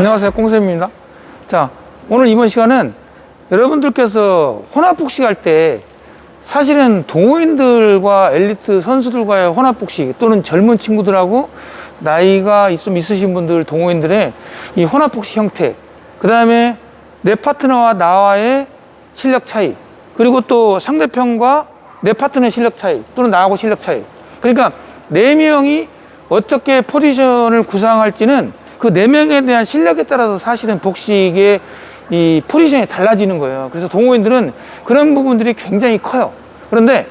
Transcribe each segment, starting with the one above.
안녕하세요, 꽁쌤입니다. 자, 오늘 이번 시간은 여러분들께서 혼합복식 할 때 사실은 동호인들과 엘리트 선수들과의 혼합복식 또는 젊은 친구들하고 나이가 좀 있으신 분들 동호인들의 이 혼합복식 형태, 그 다음에 내 파트너와 나와의 실력 차이, 그리고 또 상대편과 내 파트너의 실력 차이 또는 나하고 실력 차이, 그러니까 4명이 어떻게 포지션을 구상할지는 그 4명에 대한 실력에 따라서 사실은 복식의 이 포지션이 달라지는 거예요. 그래서 동호인들은 그런 부분들이 굉장히 커요. 그런데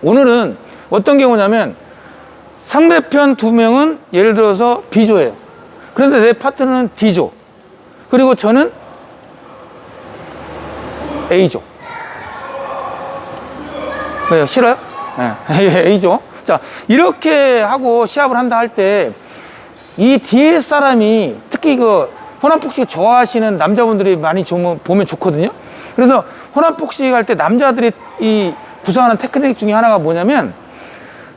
오늘은 어떤 경우냐면 상대편 2명은 예를 들어서 B조예요. 그런데 내 파트너는 D조, 그리고 저는 A조. 왜요? 싫어요? 네. A조. 자, 이렇게 하고 시합을 한다 할 때 이 뒤에 사람이 특히 그 혼합복식 좋아하시는 남자분들이 많이 보면 좋거든요. 그래서 혼합복식 할 때 남자들이 이 구사하는 테크닉 중에 하나가 뭐냐면,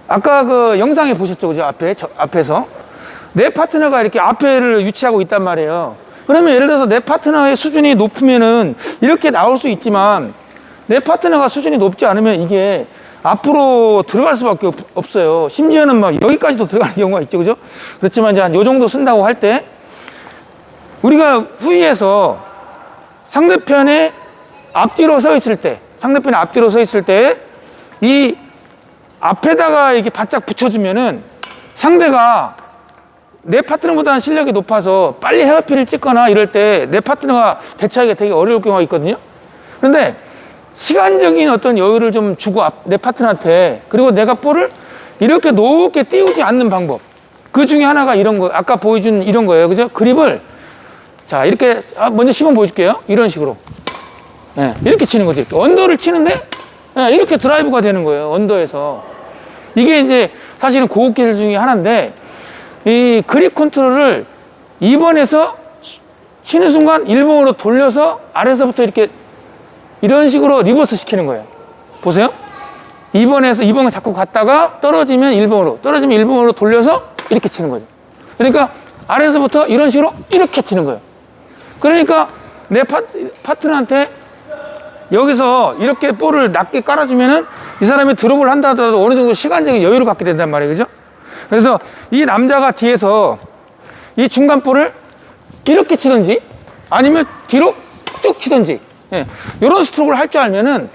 아까 그 영상에 보셨죠, 그죠? 앞에서 내 파트너가 이렇게 앞에를 유치하고 있단 말이에요. 그러면 예를 들어서 내 파트너의 수준이 높으면은 이렇게 나올 수 있지만, 내 파트너가 수준이 높지 않으면 이게 앞으로 들어갈 수밖에 없어요. 심지어는 막 여기까지도 들어가는 경우가 있죠, 그죠? 그렇지만 이제 한 요 정도 쓴다고 할 때 우리가 후위에서 상대편의 앞뒤로 서 있을 때, 이 앞에다가 이렇게 바짝 붙여주면은 상대가 내 파트너보다는 실력이 높아서 빨리 헤어핀을 찍거나 이럴 때 내 파트너가 대처하기가 되게 어려울 경우가 있거든요. 그런데 시간적인 어떤 여유를 좀 주고 내 파트너한테, 그리고 내가 볼을 이렇게 높게 띄우지 않는 방법, 그 중에 하나가 이런 거, 아까 보여준 이런 거예요, 그죠? 그립을 자 이렇게 먼저 시범 보여줄게요. 이런 식으로, 네, 이렇게 치는 거지. 언더를 치는데 이렇게 드라이브가 되는 거예요, 언더에서. 이게 이제 사실은 고급 기술 중에 하나인데, 이 그립 컨트롤을 2번에서 치는 순간 1번으로 돌려서 아래서부터 이렇게 이런 식으로 리버스 시키는 거예요. 보세요. 2번을 자꾸 갔다가 떨어지면 1번으로 돌려서 이렇게 치는 거죠. 그러니까 아래에서부터 이런 식으로 이렇게 치는 거예요. 그러니까 내 파트너한테 여기서 이렇게 볼을 낮게 깔아주면은 이 사람이 드롭을 한다 하더라도 어느 정도 시간적인 여유를 갖게 된단 말이에요, 그죠? 그래서 이 남자가 뒤에서 이 중간 볼을 이렇게 치든지 아니면 뒤로 쭉 치든지, 예, 이런 스트로크를 할 줄 알면은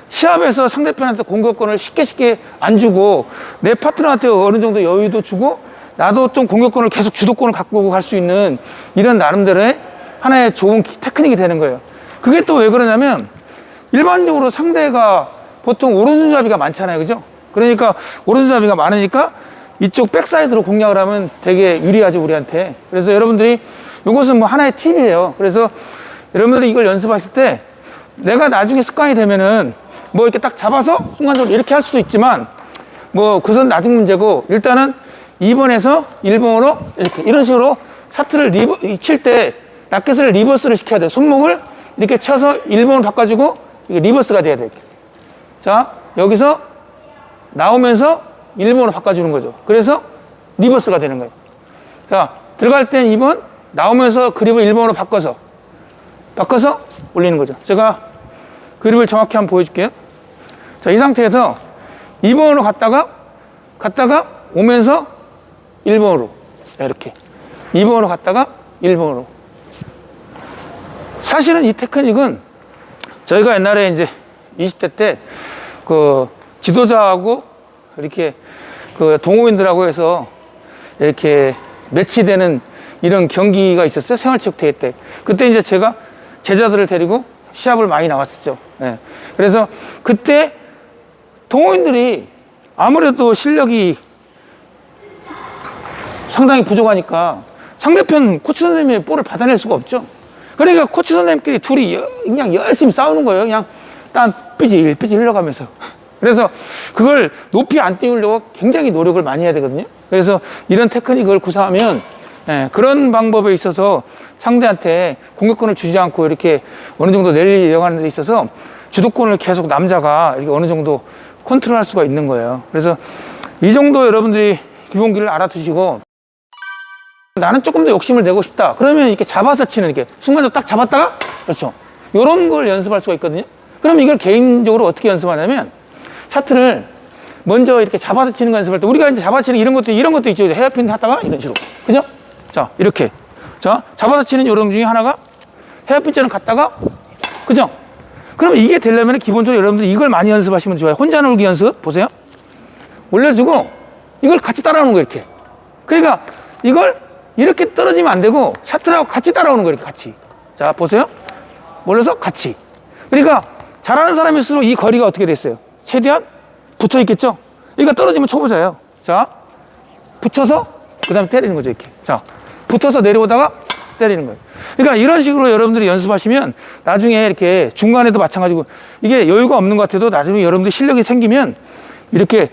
시합에서 상대편한테 공격권을 쉽게 안 주고 내 파트너한테 어느 정도 여유도 주고 나도 좀 공격권을 계속 주도권을 갖고 갈 수 있는 이런 나름대로의 하나의 좋은 테크닉이 되는 거예요. 그게 또 왜 그러냐면, 일반적으로 상대가 보통 오른손잡이가 많잖아요, 그죠? 그러니까 오른손잡이가 많으니까 이쪽 백사이드로 공략을 하면 되게 유리하죠, 우리한테. 그래서 여러분들이 이것은 뭐 하나의 팁이에요. 그래서 여러분들이 이걸 연습하실 때 내가 나중에 습관이 되면은 뭐 이렇게 딱 잡아서 순간적으로 이렇게 할 수도 있지만, 뭐 그건 나중 문제고, 일단은 2번에서 1번으로 이렇게 이런 식으로 사트를 칠 때 라켓을 리버스를 시켜야 돼요. 손목을 이렇게 쳐서 1번으로 바꿔주고 이게 리버스가 돼야 돼요. 자, 여기서 나오면서 1번으로 바꿔주는 거죠. 그래서 리버스가 되는 거예요. 자, 들어갈 땐 2번, 나오면서 그립을 1번으로 바꿔서 올리는 거죠. 제가 그립을 정확히 한번 보여줄게요. 자, 이 상태에서 2번으로 갔다가 오면서 1번으로 이렇게 2번으로 갔다가 1번으로. 사실은 이 테크닉은 저희가 옛날에 이제 20대 때 그 지도자하고 이렇게 그 동호인들하고 해서 이렇게 매치되는 이런 경기가 있었어요, 생활체육대회 때. 그때 이제 제가 제자들을 데리고 시합을 많이 나왔었죠. 네. 그래서 그때 동호인들이 아무래도 실력이 상당히 부족하니까 상대편 코치 선생님의 볼을 받아낼 수가 없죠. 그러니까 코치 선생님끼리 둘이 그냥 열심히 싸우는 거예요. 그냥 땀 삐질 흘러가면서. 그래서 그걸 높이 안 띄우려고 굉장히 노력을 많이 해야 되거든요. 그래서 이런 테크닉을 구사하면, 예, 그런 방법에 있어서 상대한테 공격권을 주지 않고 이렇게 어느 정도 내려가는 데 있어서 주도권을 계속 남자가 이렇게 어느 정도 컨트롤할 수가 있는 거예요. 그래서 이 정도 여러분들이 기본기를 알아두시고 나는 조금 더 욕심을 내고 싶다. 그러면 이렇게 잡아서 치는, 이렇게 순간적으로 딱 잡았다가, 그렇죠. 요런 걸 연습할 수가 있거든요. 그럼 이걸 개인적으로 어떻게 연습하냐면, 샤트를 먼저 이렇게 잡아서 치는 거 연습할 때, 우리가 이제 잡아서 치는 이런 것도 있죠. 헤어핀 하다가 이런 식으로. 그죠? 자, 이렇게. 자, 잡아서 치는 요령 중에 하나가 헤어핀처럼 갔다가, 그죠? 그럼 이게 되려면 기본적으로 여러분들 이걸 많이 연습하시면 좋아요. 혼자 놀기 연습. 보세요. 올려주고, 이걸 같이 따라오는 거예요, 이렇게. 그러니까 이걸 이렇게 떨어지면 안 되고, 샤트하고 같이 따라오는 거예요, 이렇게 같이. 자, 보세요. 몰려서 같이. 그러니까 잘하는 사람일수록 이 거리가 어떻게 됐어요? 최대한 붙어 있겠죠? 그러니까 떨어지면 초보자예요. 자, 붙여서 그 다음에 때리는 거죠, 이렇게. 자, 붙어서 내려오다가 때리는 거예요. 그러니까 이런 식으로 여러분들이 연습하시면 나중에 이렇게 중간에도 마찬가지고, 이게 여유가 없는 것 같아도 나중에 여러분들 실력이 생기면 이렇게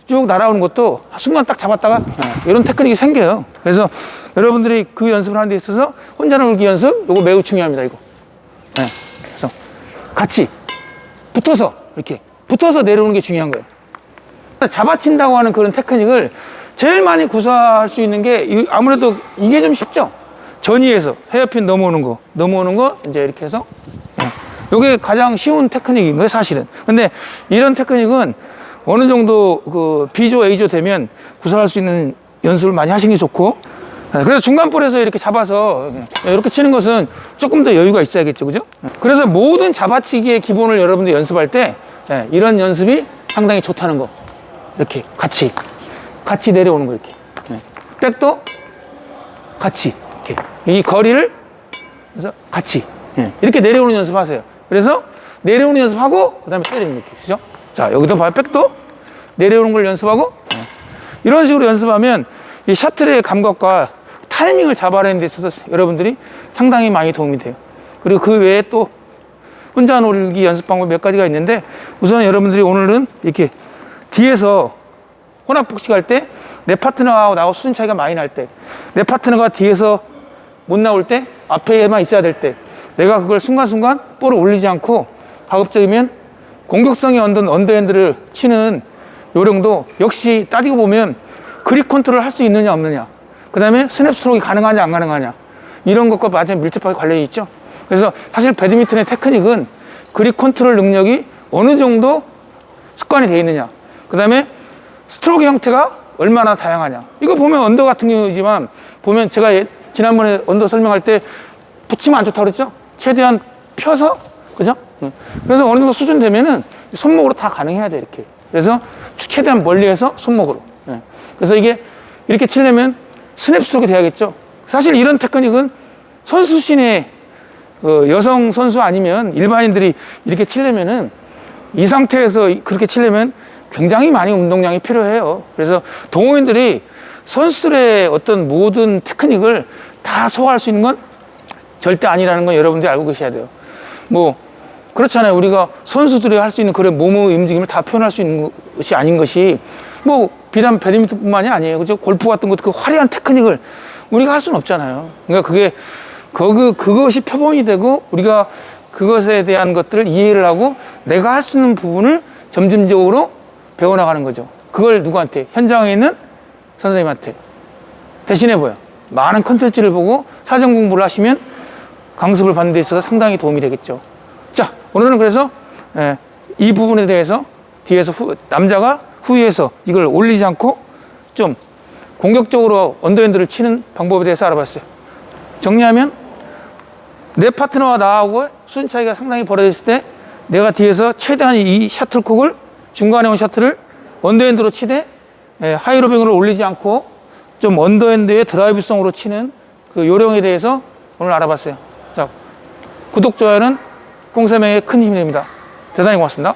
쭉 날아오는 것도 순간 딱 잡았다가 이런 테크닉이 생겨요. 그래서 여러분들이 그 연습을 하는 데 있어서 혼자 놀기 연습, 이거 매우 중요합니다, 이거. 네. 그래서 같이 붙어서 이렇게 붙어서 내려오는 게 중요한 거예요. 잡아친다고 하는 그런 테크닉을 제일 많이 구사할 수 있는 게, 아무래도 이게 좀 쉽죠? 전위에서 헤어핀 넘어오는 거 이제 이렇게 해서, 이게 가장 쉬운 테크닉인 거예요, 사실은. 근데 이런 테크닉은 어느 정도 그 B조, A조 되면 구사할 수 있는 연습을 많이 하시는 게 좋고, 그래서 중간 볼에서 이렇게 잡아서 이렇게 치는 것은 조금 더 여유가 있어야겠죠, 그죠? 그래서 모든 잡아치기의 기본을 여러분들 연습할 때 이런 연습이 상당히 좋다는 거. 이렇게 같이 내려오는 거, 이렇게. 백도 같이, 이렇게. 이 거리를, 그래서 같이. 이렇게 내려오는 연습 하세요. 그래서 내려오는 연습하고, 그 다음에 때리는 거, 그죠? 자, 여기도 봐요. 백도 내려오는 걸 연습하고, 이런 식으로 연습하면 이 샤틀의 감각과 타이밍을 잡아내는 데 있어서 여러분들이 상당히 많이 도움이 돼요. 그리고 그 외에 또 혼자 놀기 연습 방법 몇 가지가 있는데, 우선 여러분들이 오늘은 이렇게 뒤에서 혼합 복식할 때 내 파트너하고 나하고 수준 차이가 많이 날 때, 내 파트너가 뒤에서 못 나올 때, 앞에만 있어야 될 때, 내가 그걸 순간순간 볼을 올리지 않고 가급적이면 공격성이 언더핸드를 치는 요령도 역시 따지고 보면 그립 컨트롤 할 수 있느냐 없느냐, 그 다음에 스냅 스트로크가 가능하냐 안 가능하냐, 이런 것과 아주 밀접하게 관련이 있죠. 그래서 사실 배드민턴의 테크닉은 그립 컨트롤 능력이 어느 정도 습관이 되어 있느냐, 그 다음에 스트로크 형태가 얼마나 다양하냐. 이거 보면 언더 같은 경우지만, 보면 제가 지난번에 언더 설명할 때 붙이면 안 좋다고 그랬죠? 최대한 펴서, 그죠? 그래서 어느 정도 수준 되면은 손목으로 다 가능해야 돼, 이렇게. 그래서 최대한 멀리해서 손목으로. 그래서 이게 이렇게 치려면 스냅 스트로크 돼야겠죠. 사실 이런 테크닉은 선수신의 여성 선수 아니면 일반인들이 이렇게 치려면은, 이 상태에서 그렇게 치려면 굉장히 많이 운동량이 필요해요. 그래서 동호인들이 선수들의 어떤 모든 테크닉을 다 소화할 수 있는 건 절대 아니라는 건 여러분들이 알고 계셔야 돼요. 뭐 그렇잖아요. 우리가 선수들이 할 수 있는 그런 몸의 움직임을 다 표현할 수 있는 것이 아닌 것이, 뭐 비단 배드민턴뿐만이 아니에요. 그죠? 골프 같은 것도 그 화려한 테크닉을 우리가 할 수는 없잖아요. 그러니까 그것이 표본이 되고, 우리가 그것에 대한 것들을 이해를 하고 내가 할 수 있는 부분을 점진적으로 배워나가는 거죠. 그걸 누구한테? 현장에 있는 선생님한테. 대신에 뭐야? 많은 컨텐츠를 보고 사전 공부를 하시면 강습을 받는 데 있어서 상당히 도움이 되겠죠. 자, 오늘은 그래서 이 부분에 대해서 뒤에서 남자가 후위에서 이걸 올리지 않고 좀 공격적으로 언더핸드를 치는 방법에 대해서 알아봤어요. 정리하면, 내 파트너와 나하고 수준 차이가 상당히 벌어졌을 때 내가 뒤에서 최대한 이 셔틀콕을, 중간에 온 셔틀을 언더핸드로 치되 하이로빙으로 올리지 않고 좀 언더핸드의 드라이브성으로 치는 그 요령에 대해서 오늘 알아봤어요. 자, 구독, 좋아요는 꽁쌤에게 큰 힘이 됩니다. 대단히 고맙습니다.